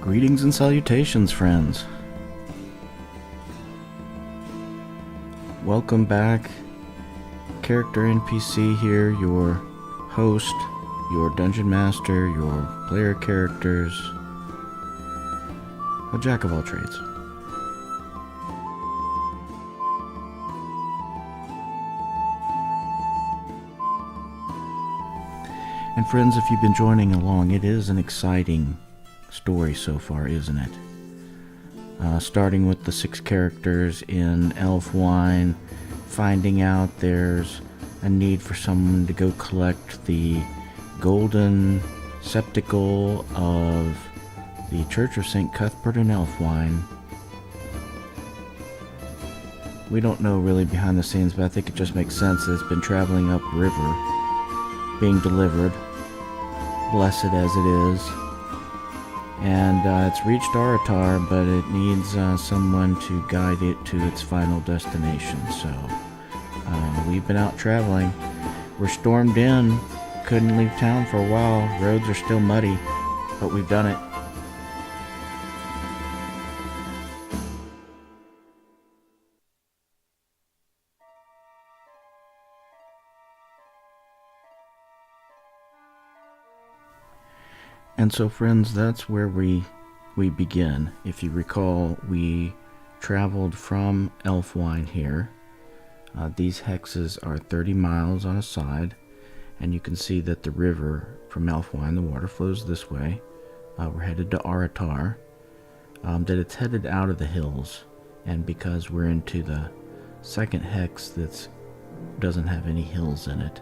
Greetings and salutations, friends. Welcome back. Character NPC here, your host, your dungeon master, your player characters, a jack of all trades. And friends, if you've been joining along, it is an exciting story so far, isn't it? Starting with the 6 characters in Elfwine, finding out there's a need for someone to go collect the golden receptacle of the Church of St. Cuthbert in Elfwine. We don't know really behind the scenes, but I think it just makes sense that it's been traveling upriver, being delivered, blessed as it is. And it's reached Aratar, but it needs someone to guide it to its final destination. So we've been out traveling. We're stormed in. Couldn't leave town for a while. Roads are still muddy, but we've done it. And so, friends, that's where we begin. If you recall, we traveled from Elfwine here. These hexes are 30 miles on a side, and you can see that the river from Elfwine, the water flows this way. We're headed to Aratar. That it's headed out of the hills, and because we're into the second hex that doesn't have any hills in it,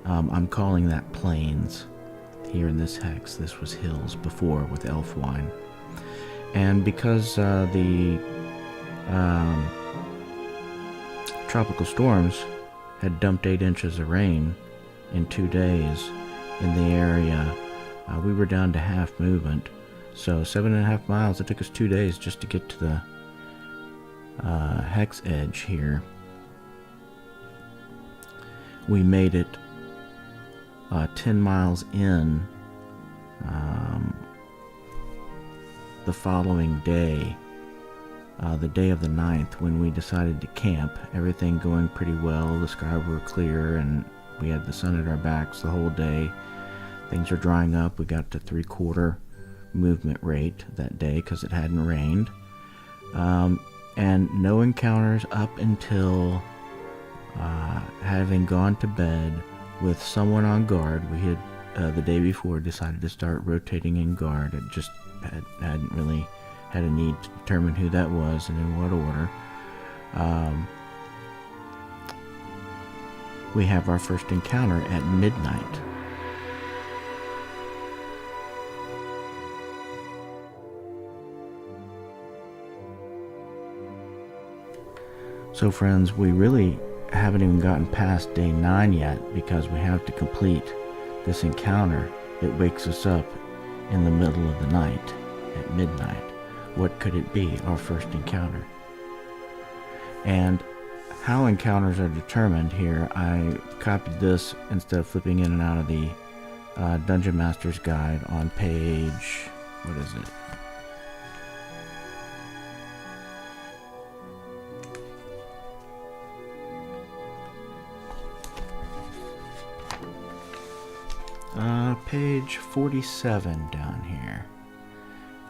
I'm calling that plains. Here in this hex, this was hills before with Elfwine. And because the tropical storms had dumped 8 inches of rain in 2 days in the area, we were down to half movement. So 7.5 miles. It took us 2 days just to get to the hex edge here. We made it 10 miles in the following day, the day of the 9th, when we decided to camp. Everything going pretty well. The skies were clear and we had the sun at our backs the whole day. Things are drying up. We got to 3/4 movement rate that day because it hadn't rained. And no encounters up until having gone to bed with someone on guard. We had the day before decided to start rotating in guard. It just hadn't really had a need to determine who that was and in what order. We have our first encounter at midnight. So friends, we really haven't even gotten past day 9 yet because we have to complete this encounter. It wakes us up in the middle of the night at midnight. What could it be? Our first encounter. And how encounters are determined here, I copied this instead of flipping in and out of the Dungeon Master's Guide on page, what is it? Page 47 down here.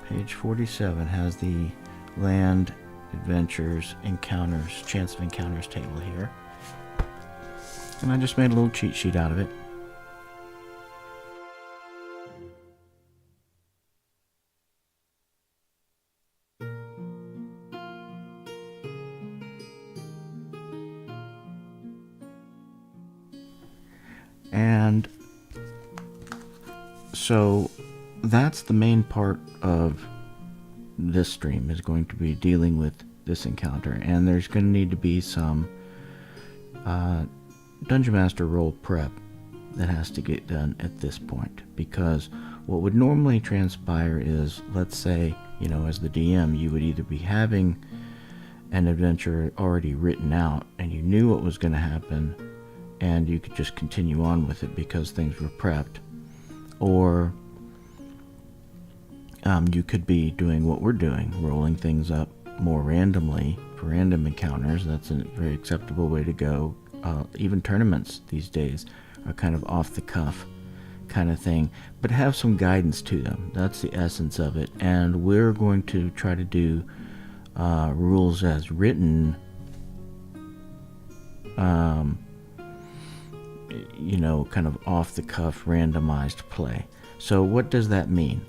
Page 47 has the land adventures encounters, chance of encounters table here. And I just made a little cheat sheet out of it. And so that's the main part of this stream, is going to be dealing with this encounter, and there's going to need to be some Dungeon Master roll prep that has to get done at this point, because what would normally transpire is, let's say, as the DM, you would either be having an adventure already written out and you knew what was going to happen and you could just continue on with it because things were prepped, or you could be doing what we're doing, rolling things up more randomly for random encounters. That's a very acceptable way to go. Even tournaments these days are kind of off the cuff kind of thing, but have some guidance to them. That's the essence of it, and we're going to try to do rules as written, kind of off the cuff randomized play. So what does that mean?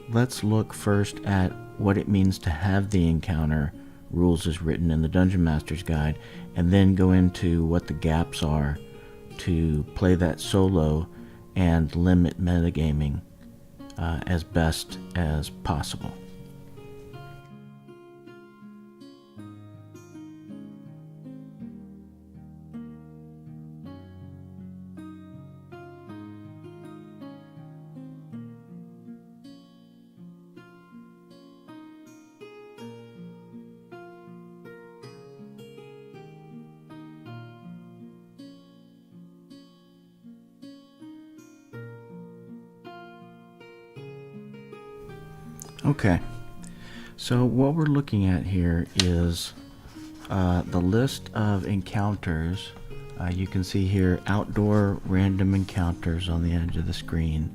Let's look first at what it means to have the encounter rules as written in the Dungeon Master's Guide, and then go into what the gaps are to play that solo and limit metagaming as best as possible. Okay, so what we're looking at here is the list of encounters. You can see here outdoor random encounters on the edge of the screen,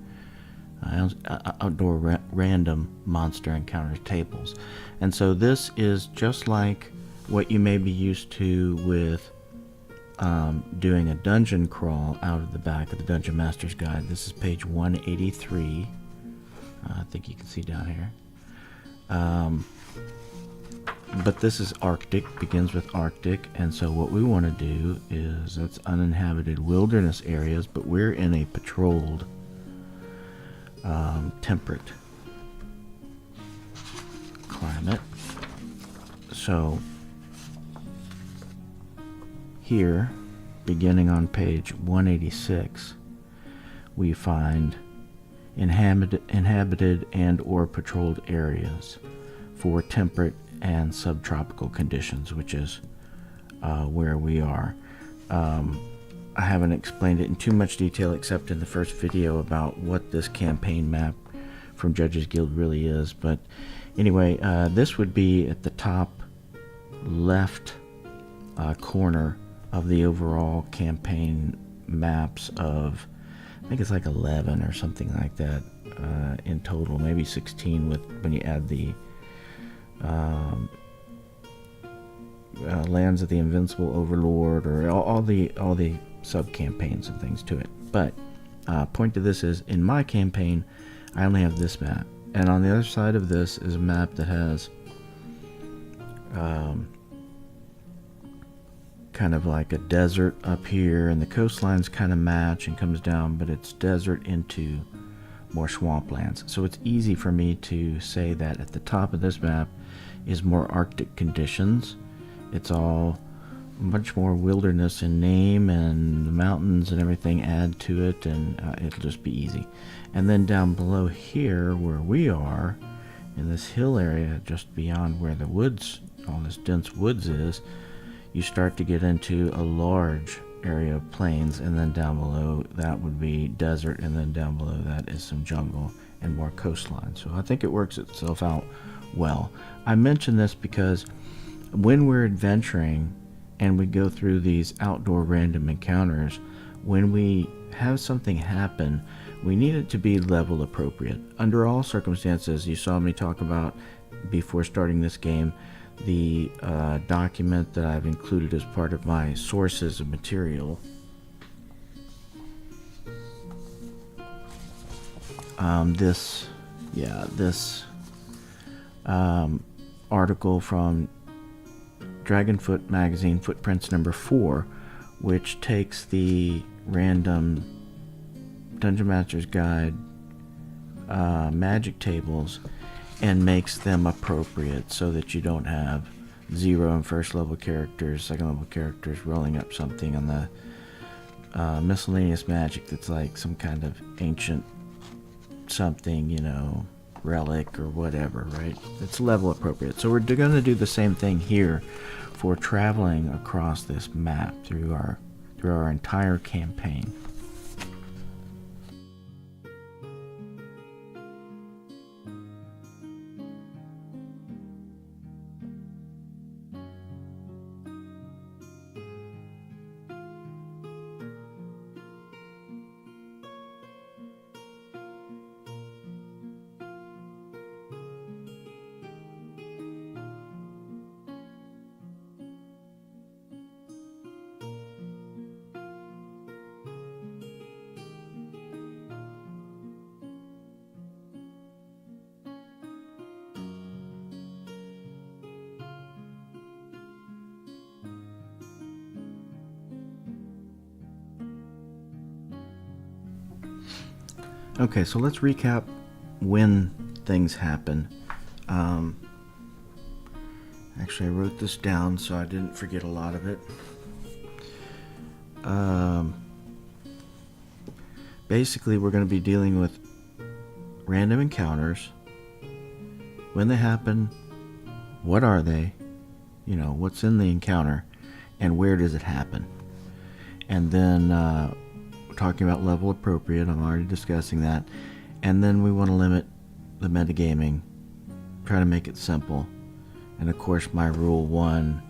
outdoor random monster encounters tables. And so this is just like what you may be used to with doing a dungeon crawl out of the back of the Dungeon Master's Guide. This is page 183. I think you can see down here. But this is Arctic, begins with Arctic, and so what we want to do is, that's uninhabited wilderness areas, but we're in a patrolled temperate climate. So here, beginning on page 186, we find inhabited and or patrolled areas for temperate and subtropical conditions, which is where we are. I haven't explained it in too much detail except in the first video about what this campaign map from Judges Guild really is, but anyway, this would be at the top left corner of the overall campaign maps of, I think it's like 11 or something like that in total, maybe 16 with when you add the Lands of the Invincible Overlord, or all the sub campaigns and things to it. But point to this is, in my campaign, I only have this map, and on the other side of this is a map that has kind of like a desert up here, and the coastlines kind of match and comes down, but it's desert into more swamplands. So it's easy for me to say that at the top of this map is more Arctic conditions. It's all much more wilderness in name, and the mountains and everything add to it, and it'll just be easy. And then down below here, where we are, in this hill area just beyond where the woods, all this dense woods is, you start to get into a large area of plains, and then down below that would be desert, and then down below that is some jungle and more coastline. So I think it works itself out well. I mention this because when we're adventuring and we go through these outdoor random encounters, when we have something happen, we need it to be level appropriate. Under all circumstances, you saw me talk about before starting this game, the document that I've included as part of my sources of material. This article from Dragonfoot magazine, Footprints number 4, which takes the random Dungeon Master's Guide magic tables and makes them appropriate so that you don't have 0 and first level characters, second level characters rolling up something on the miscellaneous magic that's like some kind of ancient something, relic or whatever, right? It's level appropriate. So we're going to do the same thing here for traveling across this map through our entire campaign. Okay, so let's recap when things happen. Actually, I wrote this down so I didn't forget a lot of it. Basically, we're going to be dealing with random encounters. When they happen, what are they? What's in the encounter, and where does it happen? And then talking about level appropriate, I'm already discussing that. And then we want to limit the metagaming, try to make it simple. And of course my rule 1,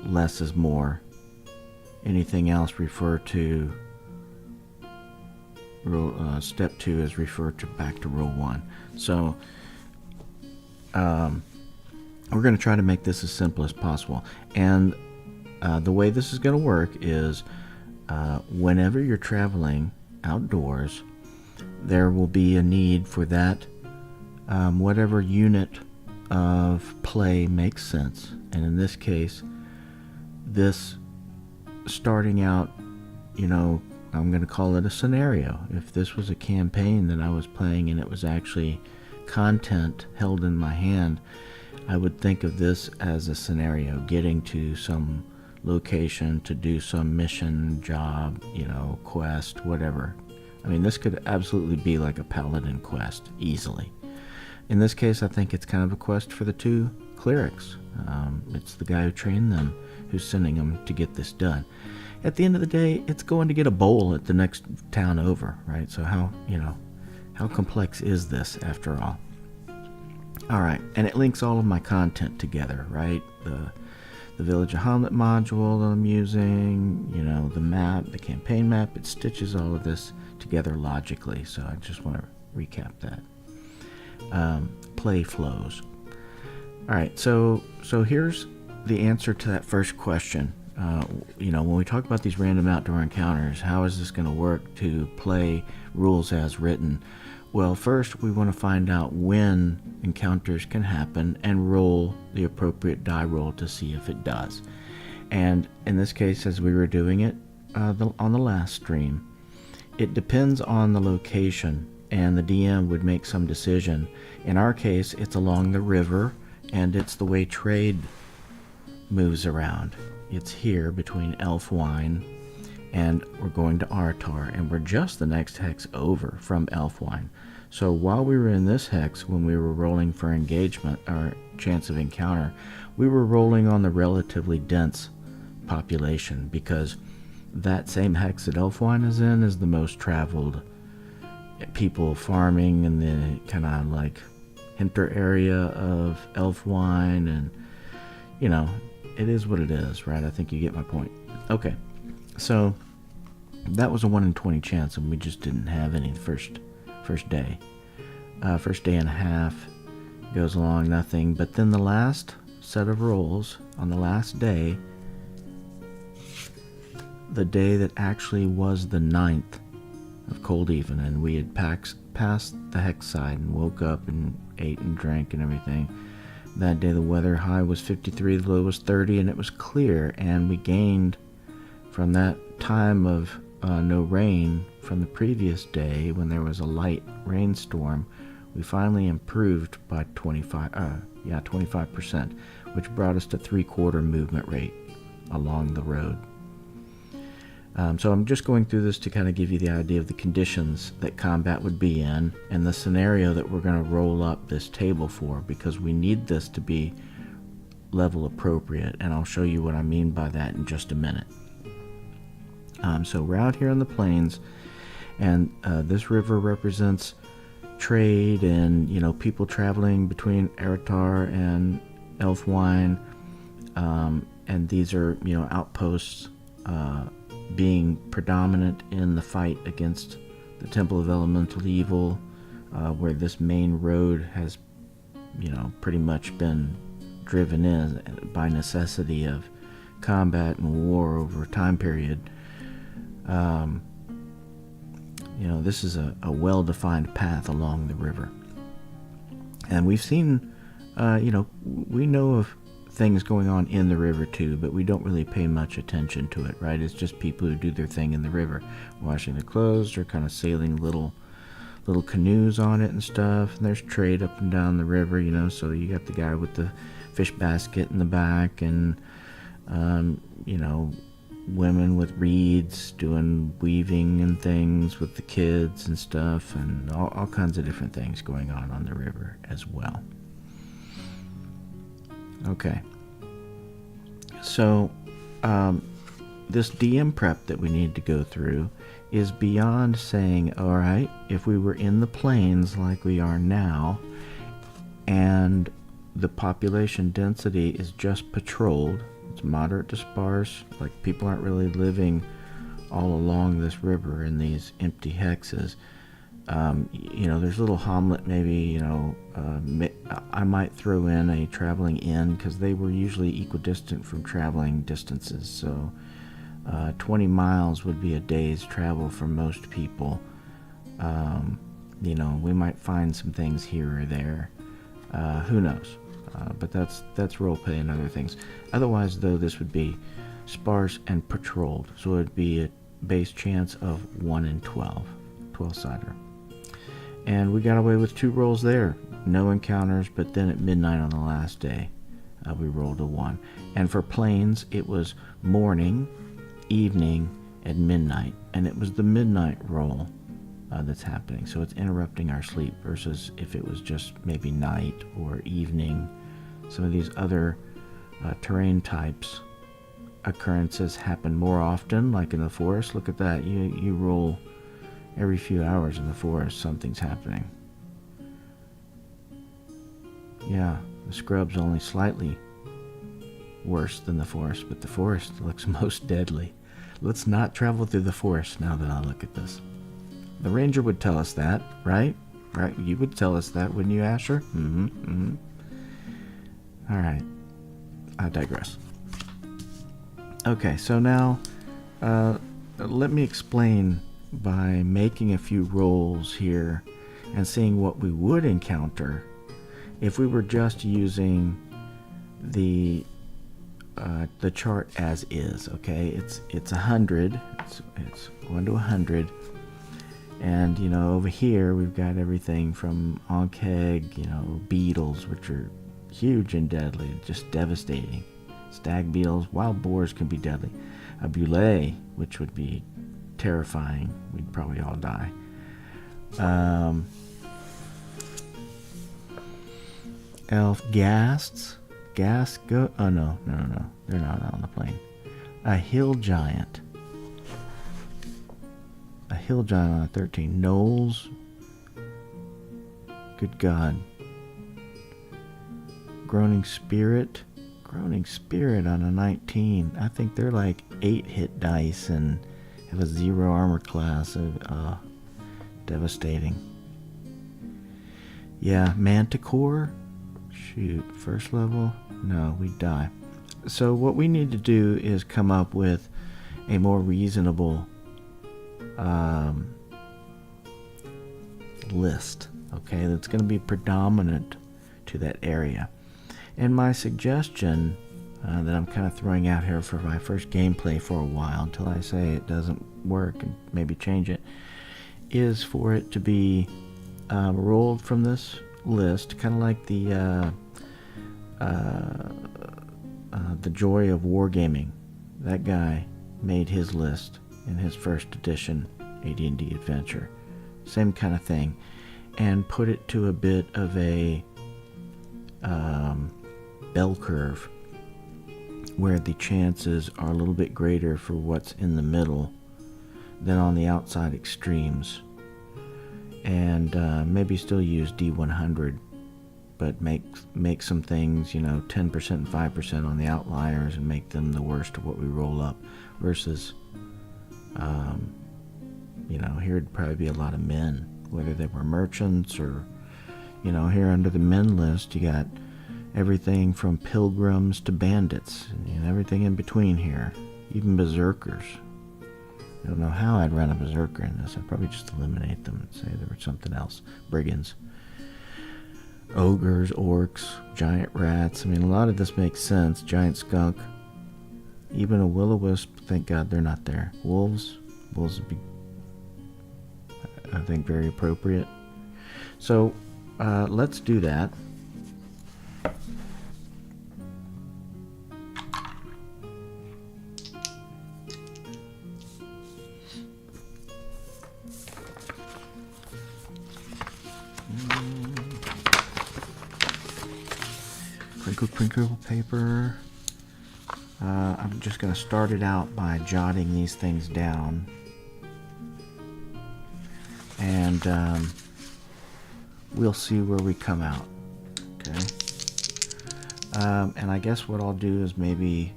less is more. Anything else refer to rule, step 2 is refer to back to rule 1. So we're going to try to make this as simple as possible. And the way this is going to work is whenever you're traveling outdoors, there will be a need for that whatever unit of play makes sense. And in this case, this starting out, I'm going to call it a scenario. If this was a campaign that I was playing and it was actually content held in my hand, I would think of this as a scenario, getting to some location to do some mission, job, quest, whatever. I mean, this could absolutely be like a paladin quest, easily. In this case, I think it's kind of a quest for the 2 clerics. It's the guy who trained them who's sending them to get this done. At the end of the day, it's going to get a bowl at the next town over, right? So how complex is this after all? All right, and it links all of my content together, right? The Village of Hamlet module that I'm using, the map, the campaign map, it stitches all of this together logically. So I just want to recap that. Play flows. All right, so here's the answer to that first question. When we talk about these random outdoor encounters, how is this going to work to play rules as written? Well, first we want to find out when encounters can happen and roll the appropriate die roll to see if it does. And in this case, as we were doing it on the last stream, it depends on the location, and the DM would make some decision. In our case, it's along the river, and it's the way trade moves around. It's here between Elfwine, and we're going to Aratar, and we're just the next hex over from Elfwine. So while we were in this hex, when we were rolling for engagement or chance of encounter, we were rolling on the relatively dense population, because that same hex that Elfwine is in is the most traveled. People farming in the kind of like hinter area of Elfwine, and it is what it is, right? I think you get my point. Okay, so that was a 1 in 20 chance, and we just didn't have any the first day. First day and a half goes along, nothing. But then the last set of rolls on the last day, the day that actually was the 9th of Coldeven, and we had passed the hex side and woke up and ate and drank and everything. That day the weather high was 53, the low was 30, and it was clear, and we gained from that time of no rain from the previous day when there was a light rainstorm. we finally improved by 25%, which brought us to 3/4 movement rate along the road. So I'm just going through this to kind of give you the idea of the conditions that combat would be in and the scenario that we're going to roll up this table for, because we need this to be level appropriate, and I'll show you what I mean by that in just a minute. So we're out here on the plains, and this river represents trade and, you know, people traveling between Aratar and Elfwine, and these are, you know, outposts being predominant in the fight against the Temple of Elemental Evil, where this main road has, you know, pretty much been driven in by necessity of combat and war over a time period. You know, this is a well-defined path along the river. And we've seen, you know, we know of things going on in the river too, but we don't really pay much attention to it, right? It's just people who do their thing in the river, washing their clothes or kind of sailing little canoes on it and stuff. And there's trade up and down the river, you know, so you got the guy with the fish basket in the back, and you know, women with reeds doing weaving and things with the kids and stuff, and all kinds of different things going on the river as well. Okay, so this DM prep that we need to go through is beyond saying, all right, if we were in the plains like we are now, and the population density is just patrolled, it's moderate to sparse, like people aren't really living all along this river in these empty hexes. You know, there's a little hamlet maybe, you know, I might throw in a traveling inn, because they were usually equidistant from traveling distances, so 20 miles would be a day's travel for most people. You know, we might find some things here or there, who knows, but that's role play and other things. Otherwise, though, this would be sparse and patrolled, so it would be a base chance of 1 in 12-sider. And we got away with 2 rolls there. No encounters, but then at midnight on the last day, we rolled a 1. And for plains, it was morning, evening, and midnight. And it was the midnight roll that's happening. So it's interrupting our sleep versus if it was just maybe night or evening. Some of these other terrain types occurrences happen more often, like in the forest. Look at that. You roll every few hours in the forest, something's happening. Yeah, the scrub's only slightly worse than the forest, but the forest looks most deadly. Let's not travel through the forest now that I look at this. The ranger would tell us that, right? Right? You would tell us that, wouldn't you, Asher? All right. I digress. Okay, so now let me explain by making a few rolls here and seeing what we would encounter if we were just using the chart as is. Okay, it's 100. It's 1 to 100, and you know, over here we've got everything from Onkeg, you know, beetles, which are huge and deadly, just devastating. Stag beetles, wild boars can be deadly. A boulet, which would be terrifying. We'd probably all die. Elf ghasts. Ghast go. Oh no. They're not on the plane. A hill giant. A hill giant on a 13. Gnolls. Good God. Groaning spirit. Groaning spirit on a 19. I think they're like 8 hit dice and have a 0 armor class. Devastating. Yeah, Manticore. Shoot, first level? No, we die. So what we need to do is come up with a more reasonable list, okay, that's going to be predominant to that area. And my suggestion that I'm kind of throwing out here for my first gameplay for a while, until I say it doesn't work and maybe change it, is for it to be rolled from this list, kind of like the Joy of Wargaming. That guy made his list in his first edition AD&D adventure. Same kind of thing. And put it to a bit of a bell curve, where the chances are a little bit greater for what's in the middle than on the outside extremes. And maybe still use D100, but make some things, 10% and 5% on the outliers and make them the worst of what we roll up, versus, here would probably be a lot of men, whether they were merchants or, here under the men list, you got everything from pilgrims to bandits, and everything in between here, even berserkers. I don't know how I'd run a berserker in this. I'd probably just eliminate them and say there was something else. Brigands. Ogres, orcs, giant rats. I mean, a lot of this makes sense. Giant skunk. Even a will-o-wisp. Thank God they're not there. Wolves. Wolves would be, I think, very appropriate. So, let's do that. Crinkle paper. I'm just going to start it out by jotting these things down, and we'll see where we come out. Okay. And I guess what I'll do is maybe,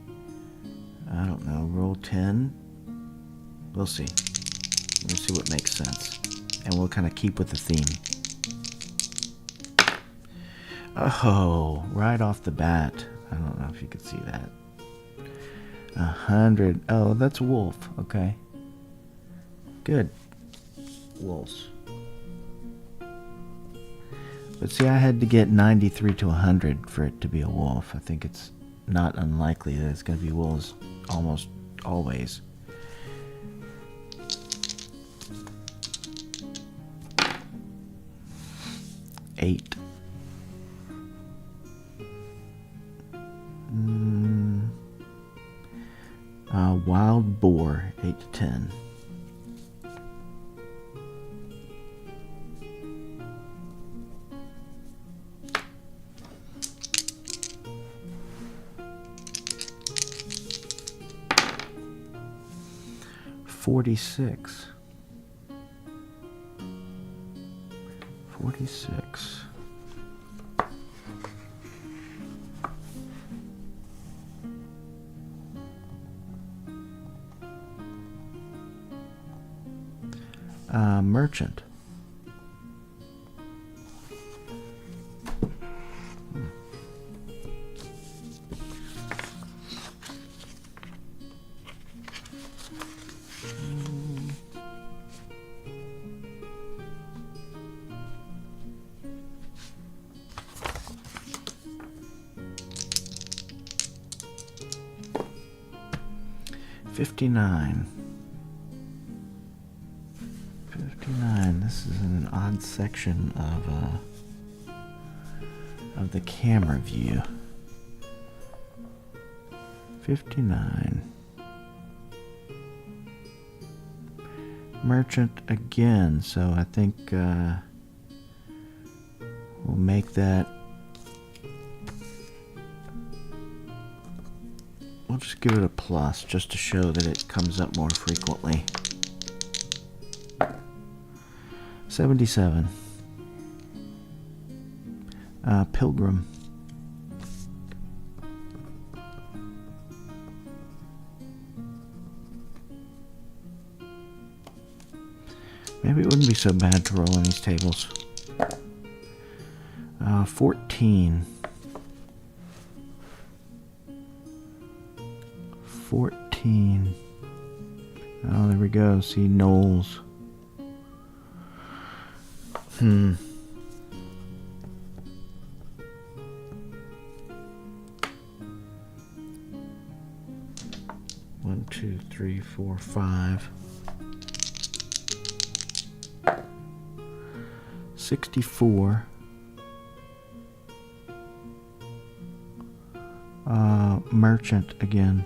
I don't know, roll 10. We'll see. We'll see what makes sense, and we'll kind of keep with the theme. Oh, right off the bat. I don't know if you could see that. 100. Oh, that's wolf. Okay. Good. Wolves. But see, I had to get 93 to 100 for it to be a wolf. I think it's not unlikely that it's going to be wolves almost always. Eight. Wild boar, 8 to 10. $46. Merchant. $59. This is in an odd section of the camera view. 59. Merchant again, so I think we'll make that. We'll just give it a plus just to show that it comes up more frequently. 77. Pilgrim. Maybe it wouldn't be so bad to roll in these tables. 14. 14. Oh, there we go. See, gnolls. 1, 2, 3, 4, 5. 64. Merchant again.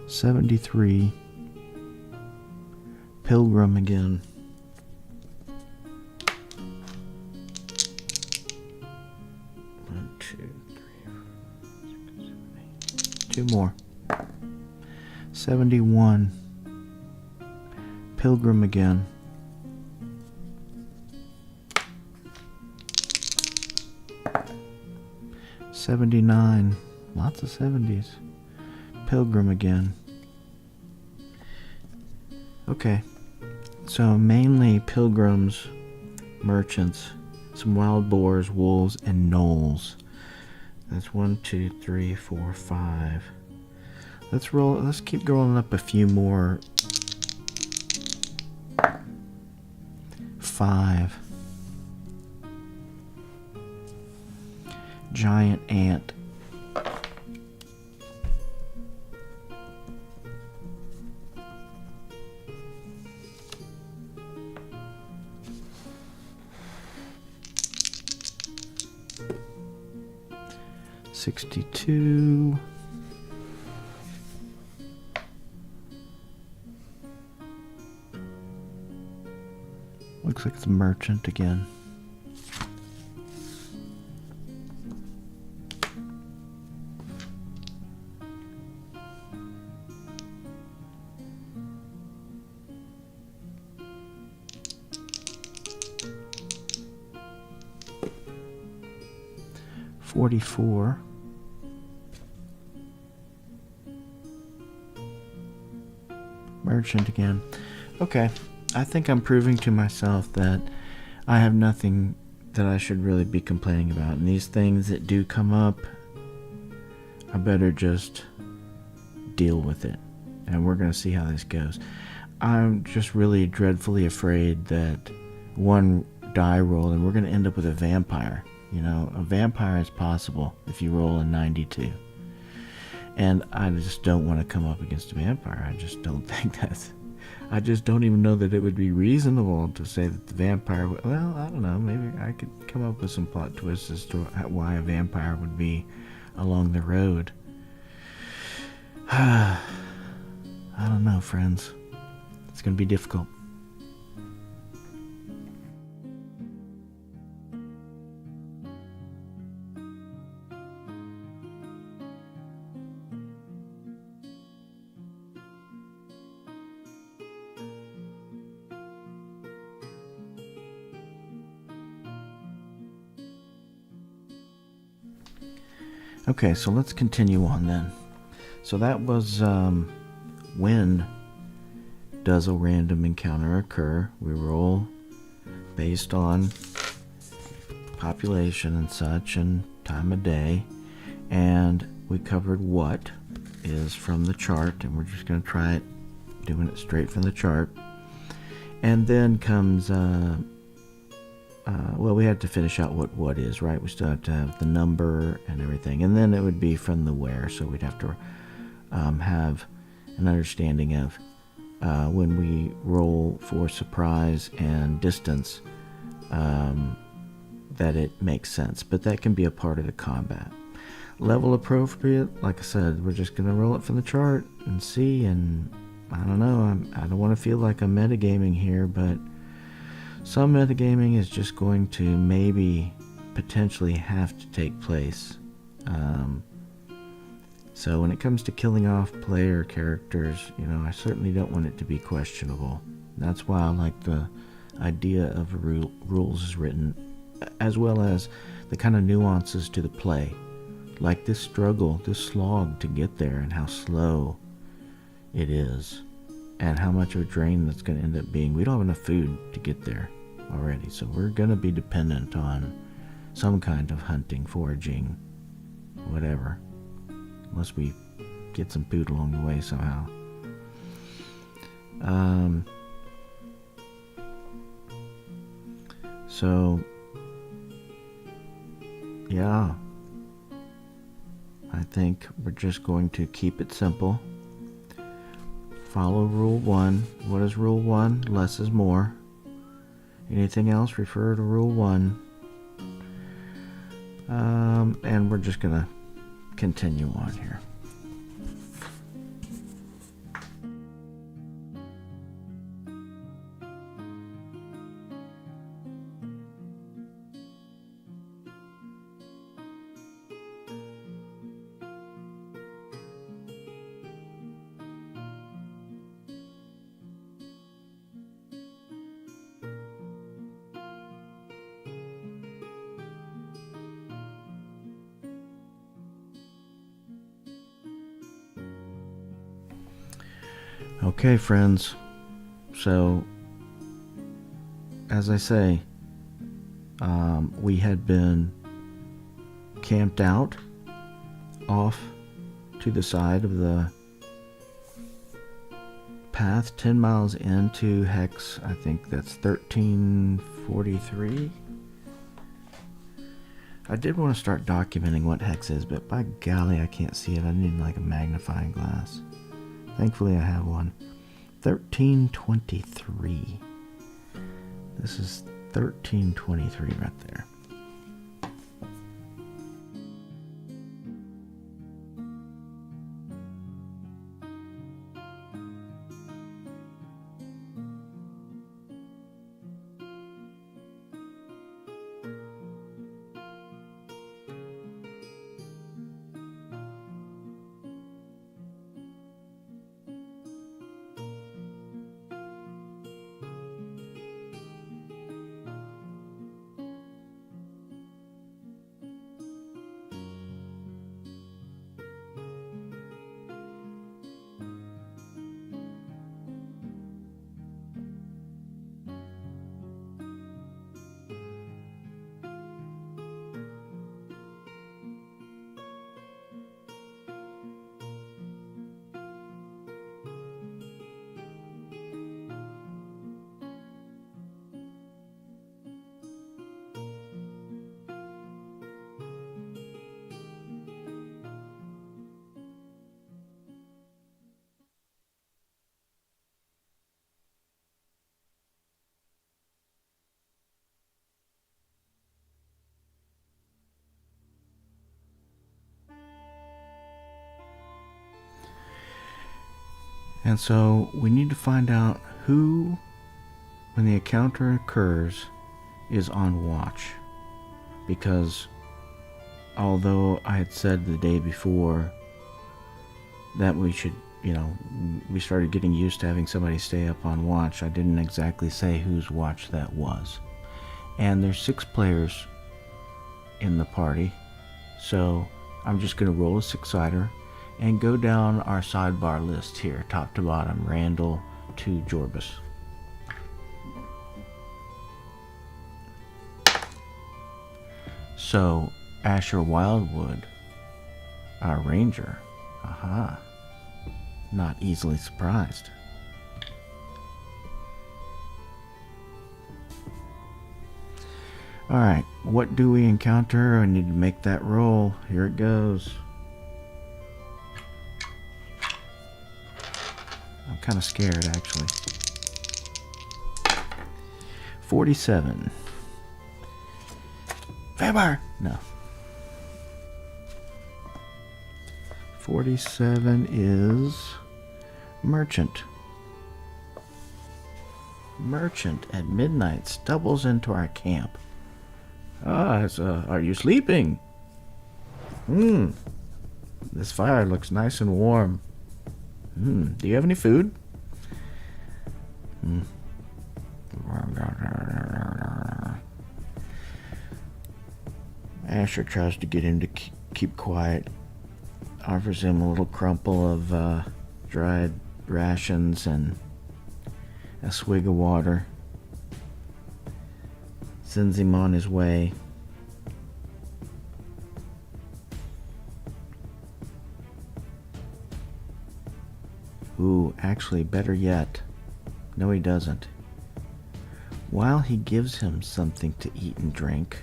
$73. Pilgrim again. One, two, three, 4, 6, 7, 8. Two more. 71. Pilgrim again. 79. Lots of 70s. Pilgrim again. Okay. So mainly pilgrims, merchants, some wild boars, wolves, and gnolls. That's 1, 2, 3, 4, 5. Let's keep rolling up a few more. 5. Giant ant. $62. Looks like it's a merchant again. $44. Merchant again. Okay, I think I'm proving to myself that I have nothing that I should really be complaining about. And these things that do come up, I better just deal with it. And we're going to see how this goes. I'm just really dreadfully afraid that one die roll and we're going to end up with a vampire. You know, a vampire is possible if you roll a 92. And I just don't want to come up against a vampire. I just don't think that's... I just don't even know that it would be reasonable to say that the vampire... Well, I don't know. Maybe I could come up with some plot twists as to why a vampire would be along the road. I don't know, friends. It's going to be difficult. Okay, so let's continue on then. So that was when does a random encounter occur? We roll based on population and such and time of day. And we covered what is from the chart, and we're just going to try it, doing it straight from the chart. And then comes... well, we had to finish out what is, right? We still have to have the number and everything. And then it would be from the where. So we'd have to have an understanding of when we roll for surprise and distance, that it makes sense. But that can be a part of the combat. Level appropriate, like I said, we're just going to roll it from the chart and see. And I don't know, I don't want to feel like I'm metagaming here, but some metagaming is just going to maybe potentially have to take place. So when it comes to killing off player characters, you know, I certainly don't want it to be questionable. That's why I like the idea of rules is written, as well as the kind of nuances to the play. Like this struggle, this slog to get there, and how slow it is. And how much of a drain that's going to end up being. We don't have enough food to get there already, so we're going to be dependent on some kind of hunting, foraging, whatever, unless we get some food along the way somehow. So yeah, I think we're just going to keep it simple. Follow rule 1. What is rule 1? Less is more. Anything else, refer to rule 1. And we're just going to continue on here. Okay, friends, so as I say, we had been camped out off to the side of the path 10 miles into Hex. I think that's 1343. I did want to start documenting what Hex is, but by golly, I can't see it. I need like a magnifying glass. Thankfully, I have one. 1323. This is 1323 right there. And so we need to find out who, when the encounter occurs, is on watch. Because although I had said the day before that we should, we started getting used to having somebody stay up on watch, I didn't exactly say whose watch that was. And there's 6 players in the party, so I'm just going to roll a 6-sider and go down our sidebar list here, top to bottom, Randall to Jorbus. So, Asher Wildwood, our ranger, aha, not easily surprised. Alright, what do we encounter? I need to make that roll. Here it goes. I'm kind of scared, actually. 47. Vampire! No. 47 is Merchant. Merchant at midnight stumbles into our camp. Are you sleeping? This fire looks nice and warm. Do you have any food? Asher tries to get him to keep quiet. Offers him a little crumple of dried rations and a swig of water. Sends him on his way. Ooh, actually, better yet. No, he doesn't. While he gives him something to eat and drink,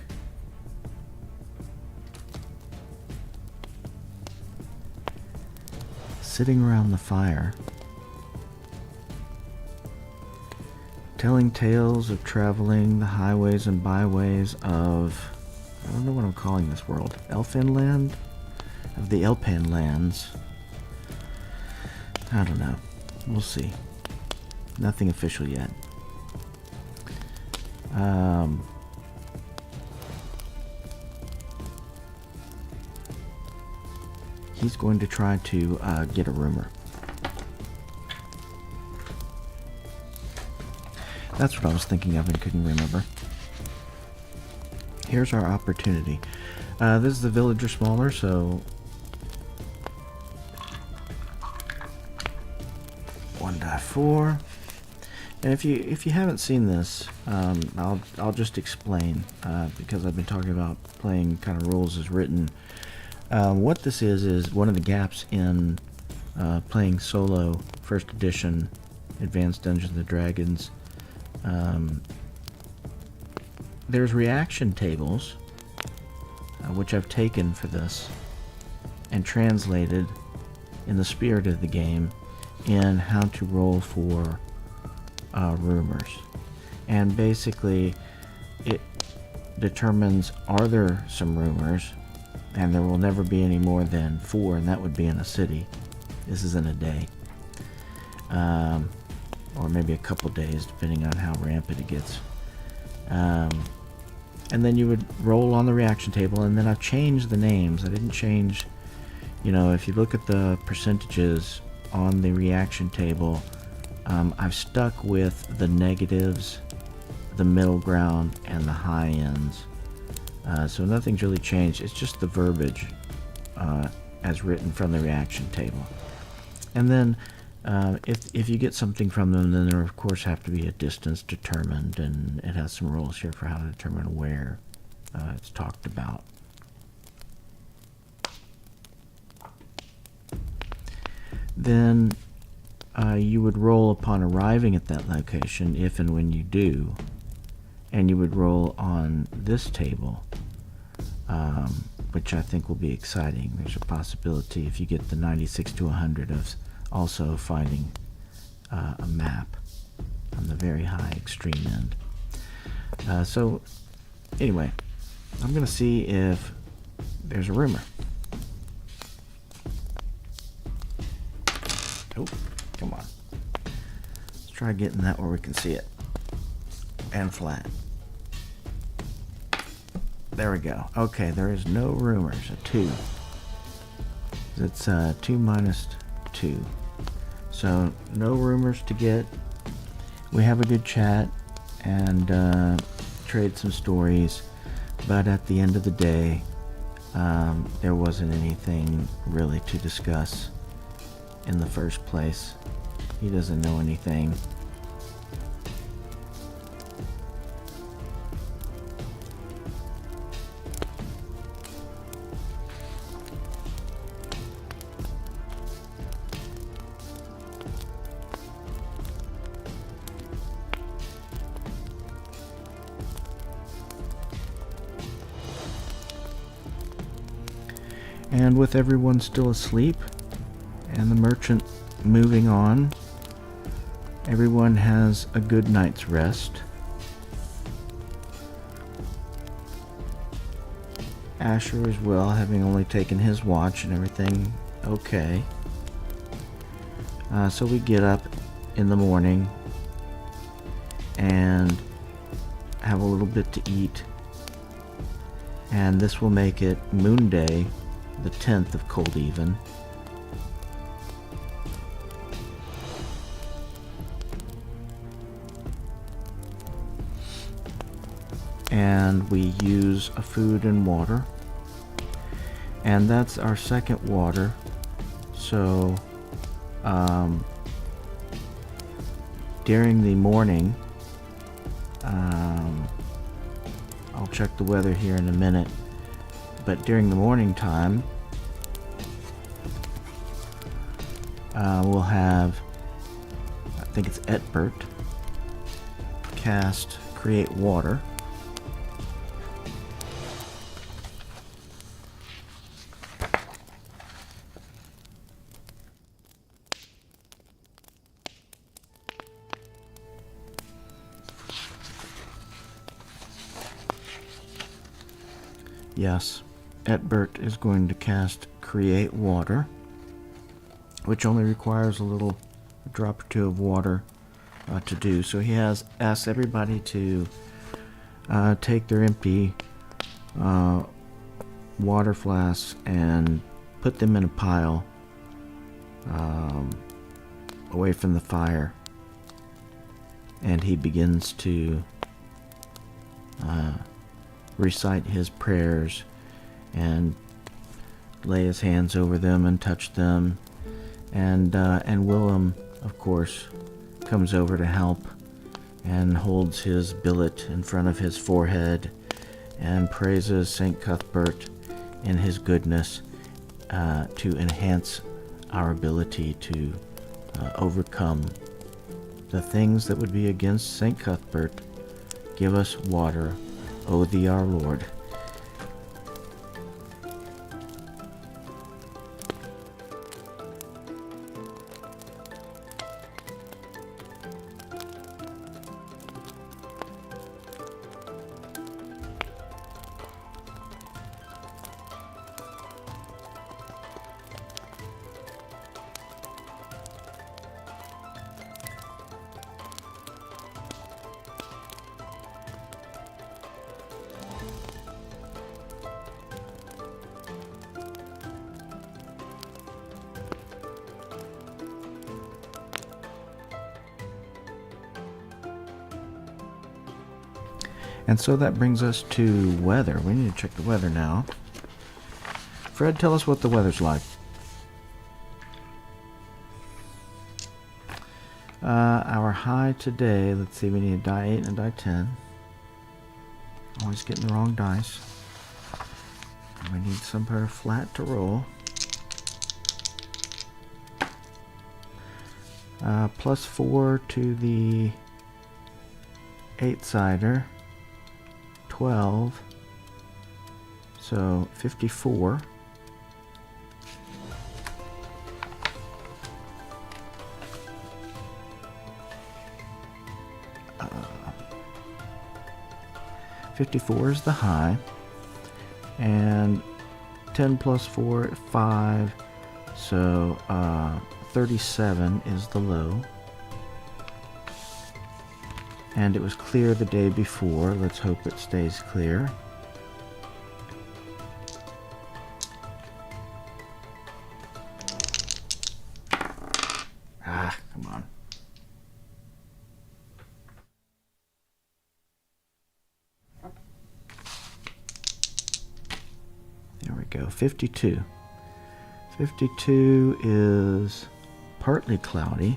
sitting around the fire Telling tales of traveling the highways and byways of, I don't know what I'm calling this world, Elfinland? Of the Elpan lands. I don't know. We'll see. Nothing official yet. He's going to try to get a rumor. That's what I was thinking of and couldn't remember. Here's our opportunity. This is the village or smaller, so 1 die 4. And if you haven't seen this, I'll just explain because I've been talking about playing kind of rules as written. What this is one of the gaps in playing solo first edition Advanced Dungeons and Dragons. There's reaction tables, which I've taken for this and translated in the spirit of the game in how to roll for rumors. And basically it determines, are there some rumors, and there will never be any more than 4, and that would be in a city. This is in a day. Or maybe a couple days, depending on how rampant it gets. And then you would roll on the reaction table, and then I've changed the names. I didn't change, if you look at the percentages on the reaction table, I've stuck with the negatives, the middle ground, and the high ends. So nothing's really changed. It's just the verbiage as written from the reaction table. And then if you get something from them, then there of course have to be a distance determined, and it has some rules here for how to determine where it's talked about. Then you would roll upon arriving at that location, if and when you do, and you would roll on this table, which I think will be exciting. There's a possibility, if you get the 96 to 100, of also finding a map on the very high extreme end. So anyway, I'm going to see if there's a rumor. Oh, come on. Let's try getting that where we can see it. And flat. There we go. Okay, there is no rumors. A 2. It's 2 minus 2. So no rumors to get. We have a good chat and trade some stories, but at the end of the day, there wasn't anything really to discuss in the first place. He doesn't know anything. And with everyone still asleep and the merchant moving on, everyone has a good night's rest. Asher as well, having only taken his watch and everything okay. So we get up in the morning and have a little bit to eat, and this will make it Moon Day, the 10th of Coldeven. And we use a food and water, and that's our second water. So during the morning, I'll check the weather here in a minute, but during the morning time, we'll have, I think it's Aetbert, cast Create Water. Yes, Aetbert is going to cast Create Water, which only requires a drop or two of water to do. So he has asked everybody to take their empty water flasks and put them in a pile away from the fire. And he begins to recite his prayers and lay his hands over them and touch them. And Willam, of course, comes over to help and holds his billet in front of his forehead and praises St. Cuthbert in his goodness to enhance our ability to overcome the things that would be against St. Cuthbert. Give us water, O thee our Lord. And so that brings us to weather. We need to check the weather now. Fred, tell us what the weather's like. Our high today, let's see, we need a die 8 and a die 10. Always getting the wrong dice. We need some pair of flat to roll. +4 to the 8-sider. 12, so 54. Uh, 54 is the high, and 10 plus 4, 5, so 37 is the low. And it was clear the day before. Let's hope it stays clear. Come on. There we go. 52. 52 is partly cloudy.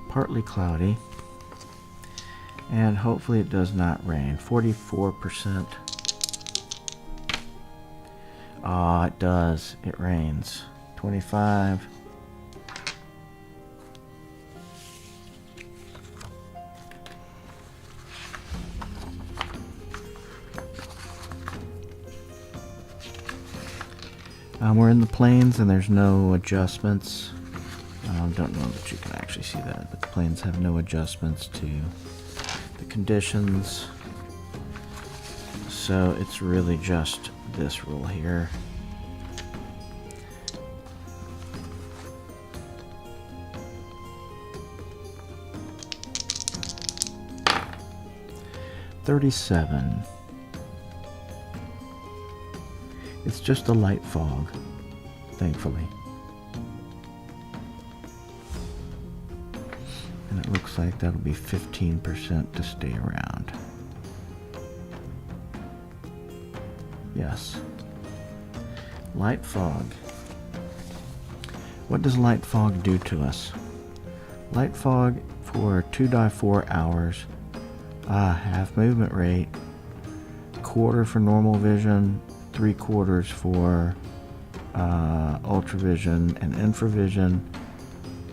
Partly cloudy, and hopefully it does not rain. 44%. Ah, it does. It rains. 25. We're in the plains and there's no adjustments. Don't know that you can actually see that, but the planes have no adjustments to the conditions. So it's really just this rule here. $37. It's just a light fog, thankfully. And it looks like that'll be 15% to stay around. Yes. Light fog. What does light fog do to us? Light fog for 2 die 4 hours. Half movement rate. Quarter for normal vision. 3/4 for ultravision and infravision.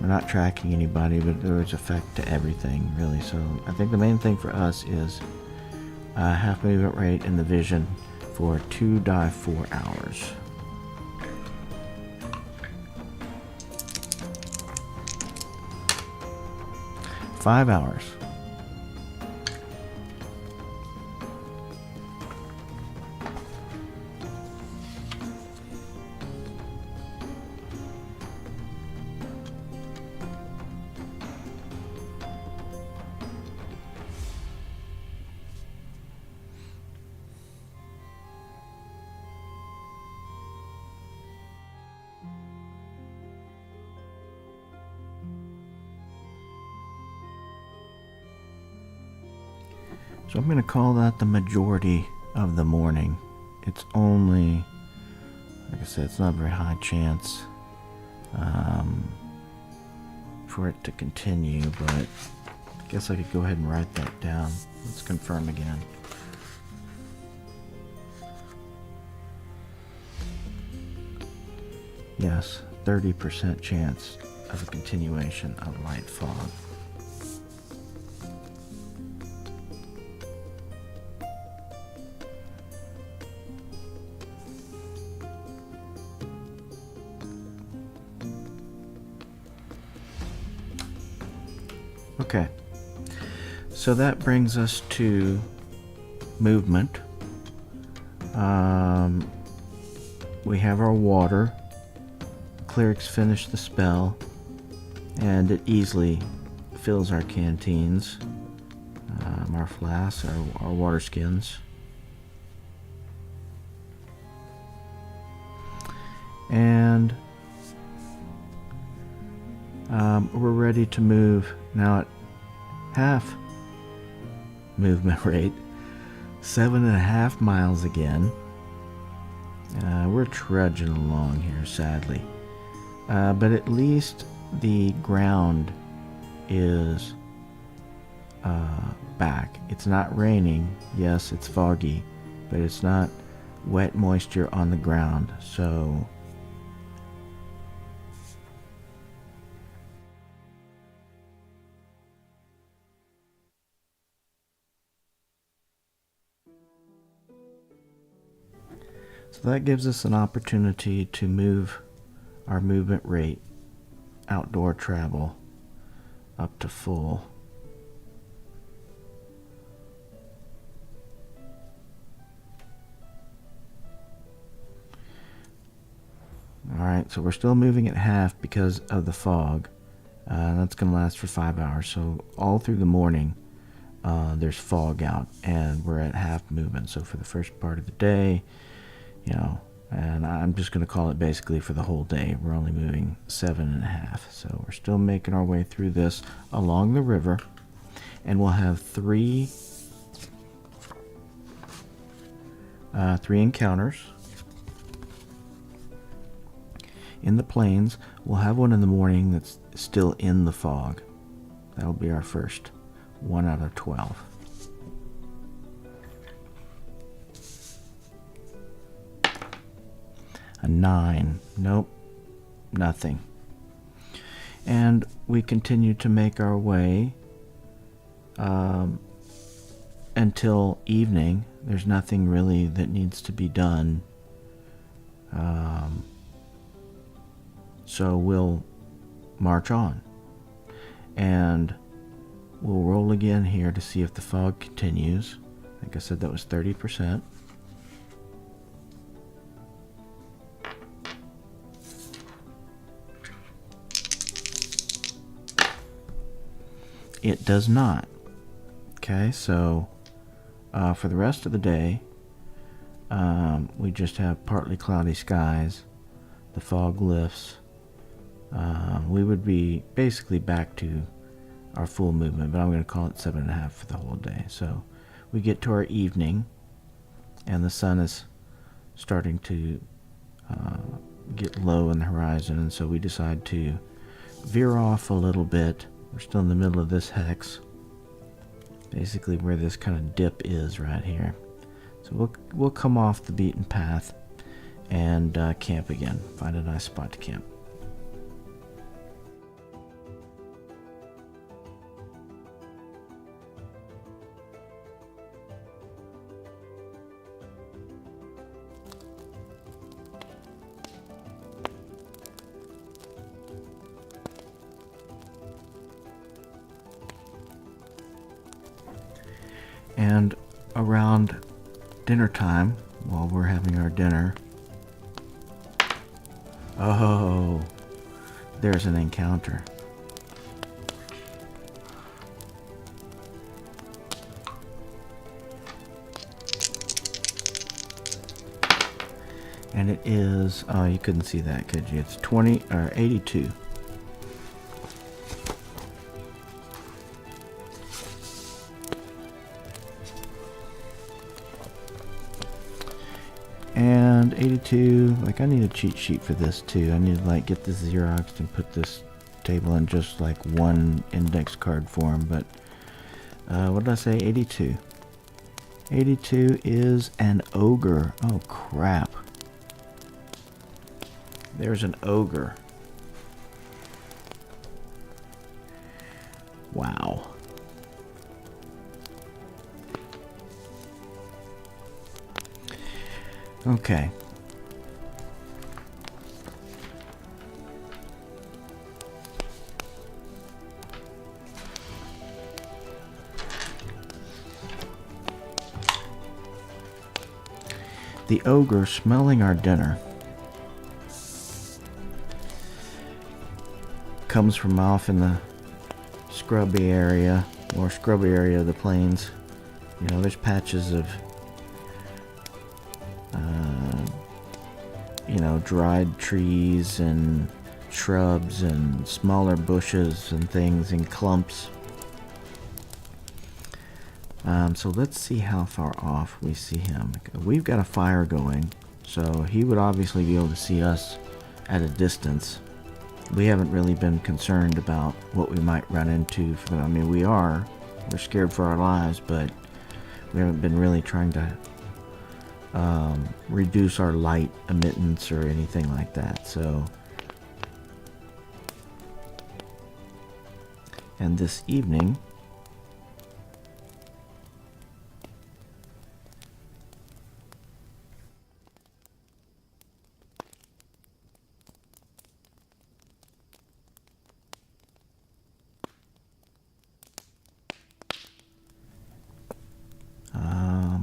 We're not tracking anybody, but there is effect to everything, really. So I think the main thing for us is half movement rate in the vision for 2 die 4 hours. 5 hours. So I'm going to call that the majority of the morning. It's only, like I said, it's not a very high chance for it to continue, but I guess I could go ahead and write that down. Let's confirm again. Yes, 30% chance of a continuation of light fog. Okay, so that brings us to movement. We have our water. The clerics finish the spell, and it easily fills our canteens, our flasks, our water skins. And we're ready to move now at half movement rate, 7.5 miles again. We're trudging along here, sadly, but at least the ground is back. It's not raining. Yes, it's foggy, but it's not wet moisture on the ground, so that gives us an opportunity to move our movement rate, outdoor travel, up to full. Alright, so we're still moving at half because of the fog. That's going to last for 5 hours. So all through the morning, there's fog out, and we're at half movement. So for the first part of the day, you know, and I'm just going to call it basically for the whole day, we're only moving 7.5. So we're still making our way through this along the river, and we'll have three encounters in the plains. We'll have one in the morning that's still in the fog. That'll be our first 1 out of 12. A 9. Nope. Nothing. And we continue to make our way until evening. There's nothing really that needs to be done. So we'll march on. And we'll roll again here to see if the fog continues. Like I said, that was 30%. It does not. Okay, so for the rest of the day, we just have partly cloudy skies. The fog lifts. We would be basically back to our full movement, but I'm going to call it 7.5 for the whole day. So we get to our evening, and the sun is starting to get low in the horizon, and so we decide to veer off a little bit. We're still in the middle of this hex, basically where this kind of dip is right here. So we'll come off the beaten path and camp again. Find a nice spot to camp. around dinner time, while we're having our dinner. Oh, there's an encounter. And it is, oh, you couldn't see that, could you? It's 20 or 82. And 82, like I need a cheat sheet for this too. I need to like get this Xeroxed and put this table in just like one index card form, but what did I say? 82. 82 is an ogre. Oh crap. There's an ogre. Wow. Okay. The ogre, smelling our dinner, comes from off in the scrubby area, more scrubby area of the plains. You know, there's patches of you know, dried trees and shrubs and smaller bushes and things in clumps. So let's see how far off we see him. We've got a fire going, so he would obviously be able to see us at a distance. We haven't really been concerned about what we might run into. I mean, we're scared for our lives, but we haven't been really trying to reduce our light emittance or anything like that. So, and this evening,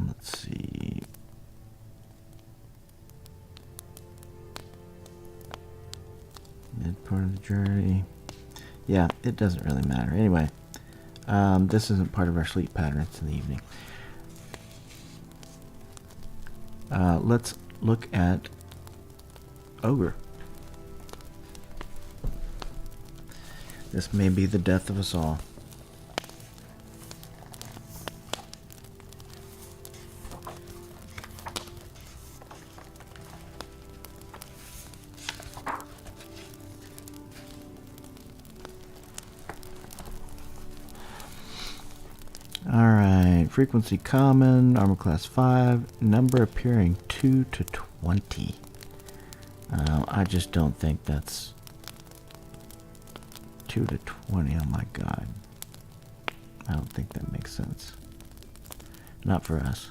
let's see. Mid part of the journey. Yeah, it doesn't really matter. Anyway, this isn't part of our sleep pattern. It's in the evening. Let's look at ogre. This may be the death of us all. Alright, frequency common, armor class 5, number appearing 2 to 20. I just don't think that's 2 to 20, oh my god. I don't think that makes sense. Not for us.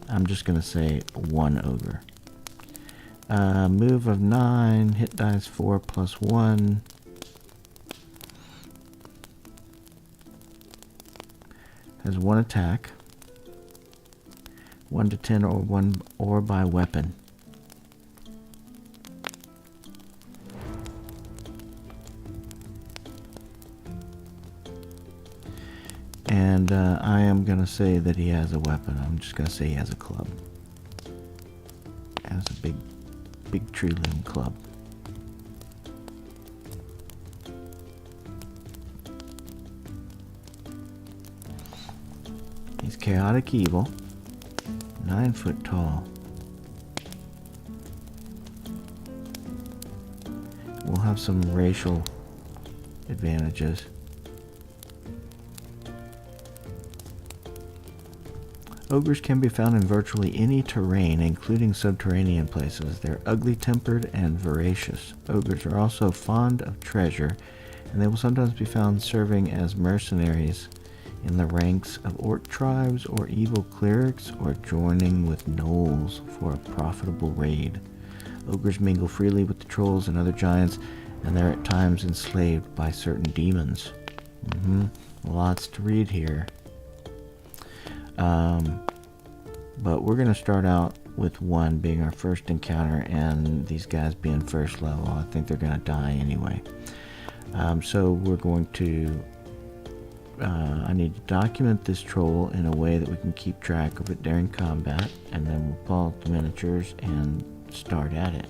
I'm just going to say 1 ogre. Move of 9, hit dice 4 plus 1. Has 1 attack, 1 to 10 or 1 or by weapon. And I am going to say that he has a weapon. I'm just going to say he has a club. Has a big tree limb club. He's chaotic evil, 9 foot tall. We'll have some racial advantages. Ogres can be found in virtually any terrain, including subterranean places. They're ugly-tempered and voracious. Ogres are also fond of treasure, and they will sometimes be found serving as mercenaries in the ranks of orc tribes or evil clerics, or joining with gnolls for a profitable raid. Ogres mingle freely with the trolls and other giants, and they're at times enslaved by certain demons. Lots to read here. But we're going to start out with 1 being our first encounter, and these guys being first level. I think they're going to die anyway. So we're going to... I need to document this troll in a way that we can keep track of it during combat, and then we'll pull out the miniatures and start at it.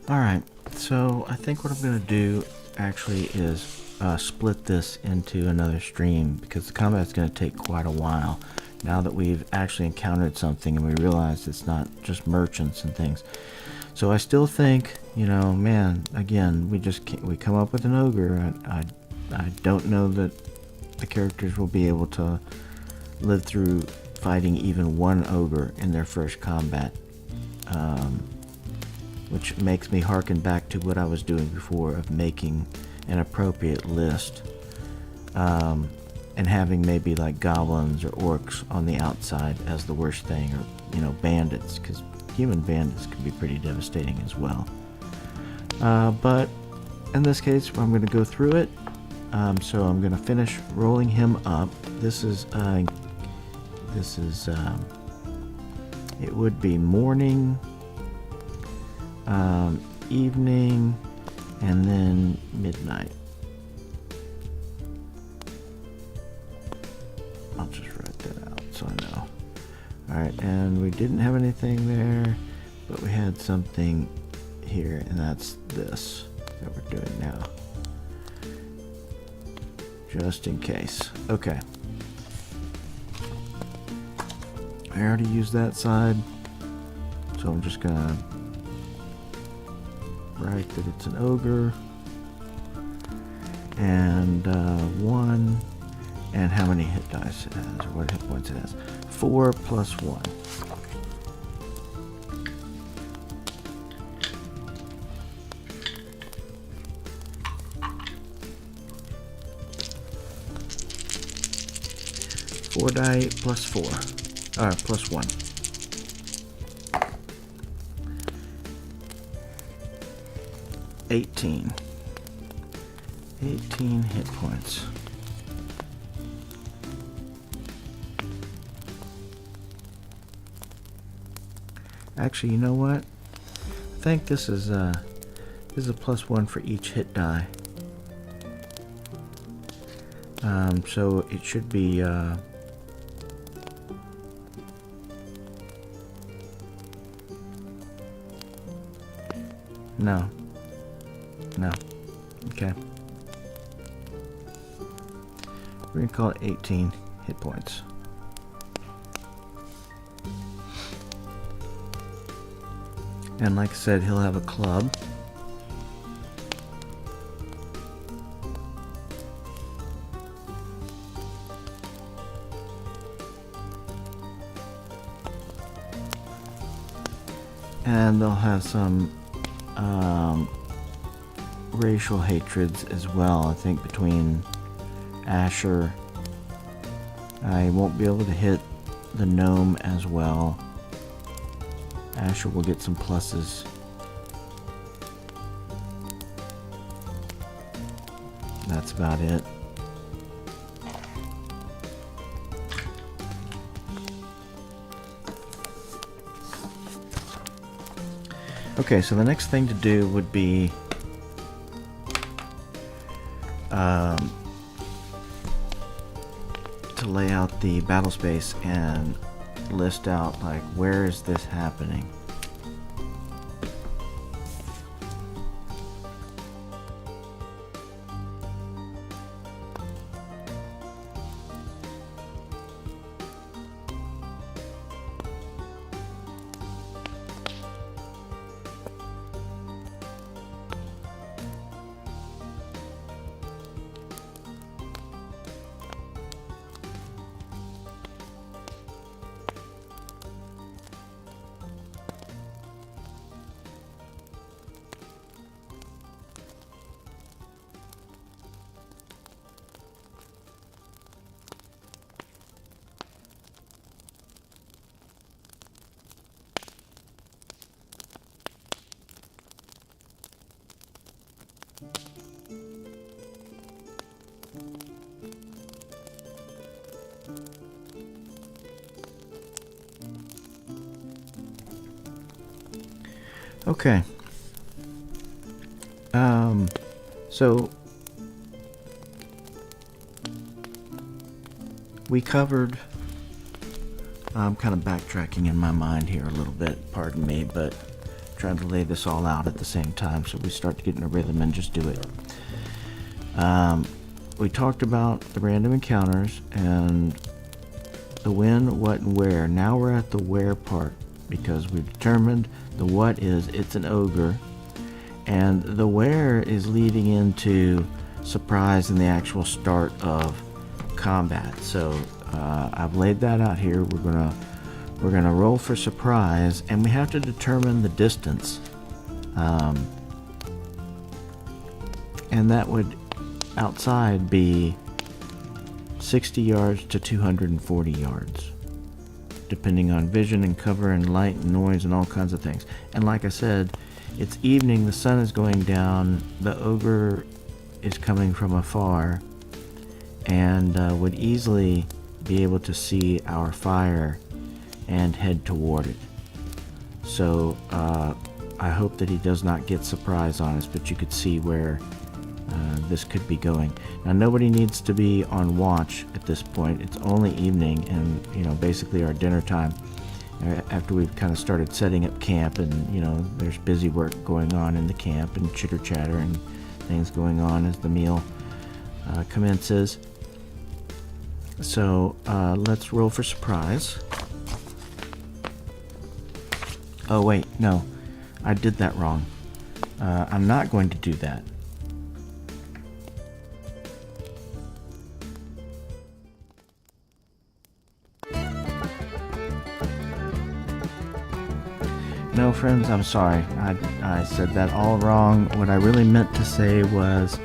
Alright, so I think what I'm going to do actually is split this into another stream, because the combat's going to take quite a while now that we've actually encountered something and we realize it's not just merchants and things. So I still think, you know, man, again, we come up with an ogre. I don't know that the characters will be able to live through fighting even 1 ogre in their first combat. Which makes me harken back to what I was doing before of making an appropriate list, and having maybe like goblins or orcs on the outside as the worst thing, or, you know, bandits, because human bandits can be pretty devastating as well. But in this case, I'm going to go through it. So I'm going to finish rolling him up. It would be morning, evening, and then midnight. I'll just write that out so I know. Alright, and we didn't have anything there, but we had something here, and that's this that we're doing now. Just in case. Okay. I already used that side, so I'm just gonna write that it's an ogre, and 1, and how many hit dice it has, or what hit points it has. 4 plus 1. Four die plus 4, plus 1. 18 hit points. Actually, you know what? I think this is a plus 1 for each hit die. So it should be no. Okay. We're gonna call it 18 hit points. And like I said, he'll have a club. And they'll have some racial hatreds as well, I think, between Asher. I won't be able to hit the gnome as well. Asher will get some pluses. That's about it. Okay, so the next thing to do would be to lay out the battle space and list out, like, where is this happening? Okay. So we covered, I'm kind of backtracking in my mind here a little bit, pardon me, but trying to lay this all out at the same time so we start to get in a rhythm and just do it. We talked about the random encounters and the when, what, and where. Now we're at the where part, because we've determined the what is, it's an ogre, and the where is leading into surprise in the actual start of combat. So I've laid that out here. We're gonna roll for surprise, and we have to determine the distance, and that would outside be 60 yards to 240 yards, depending on vision and cover and light and noise and all kinds of things. And like I said, it's evening, the sun is going down, the ogre is coming from afar, and would easily be able to see our fire and head toward it. So I hope that he does not get surprise on us, but you could see where this could be going. Now, nobody needs to be on watch at this point. It's only evening, and basically our dinner time, after we've kind of started setting up camp, and there's busy work going on in the camp and chitter chatter and things going on as the meal commences. So let's roll for surprise. Oh wait, no, I did that wrong. I'm not going to do that. No, friends, I'm sorry. I said that all wrong. What I really meant to say was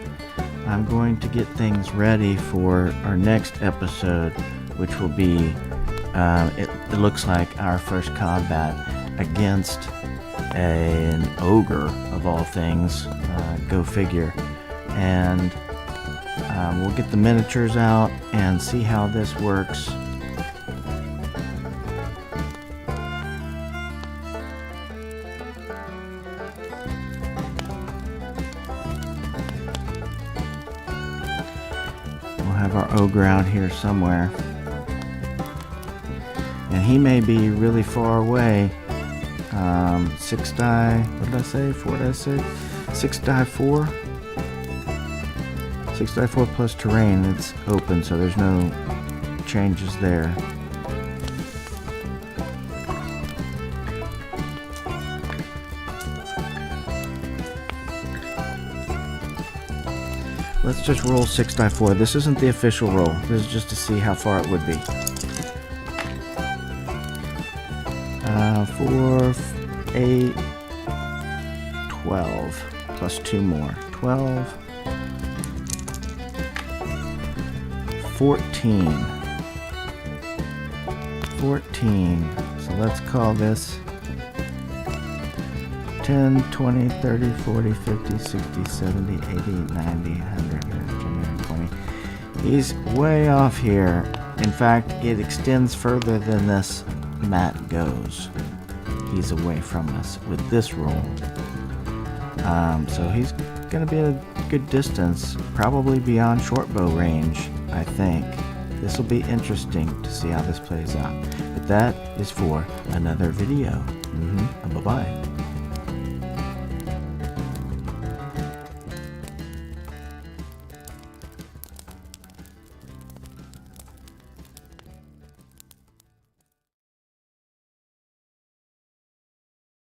I'm going to get things ready for our next episode, which will be, it looks like our first combat against an ogre, of all things. Go figure. And we'll get the miniatures out and see how this works. Our ogre out here somewhere, and he may be really far away. 6 die, what did I say? 4 did I say? 6 die 4? 6 die 4 plus terrain. It's open, so there's no changes there. Let's just roll 6 die 4. This isn't the official roll. This is just to see how far it would be. 4, 8, 12, plus 2 more. 12, 14. 14. So let's call this 10, 20, 30, 40, 50, 60, 70, 80, 90, 100, 120. He's way off here. In fact, it extends further than this mat goes. He's away from us with this roll. So he's going to be at a good distance, probably beyond short bow range, I think. This will be interesting to see how this plays out. But that is for another video. Bye-bye.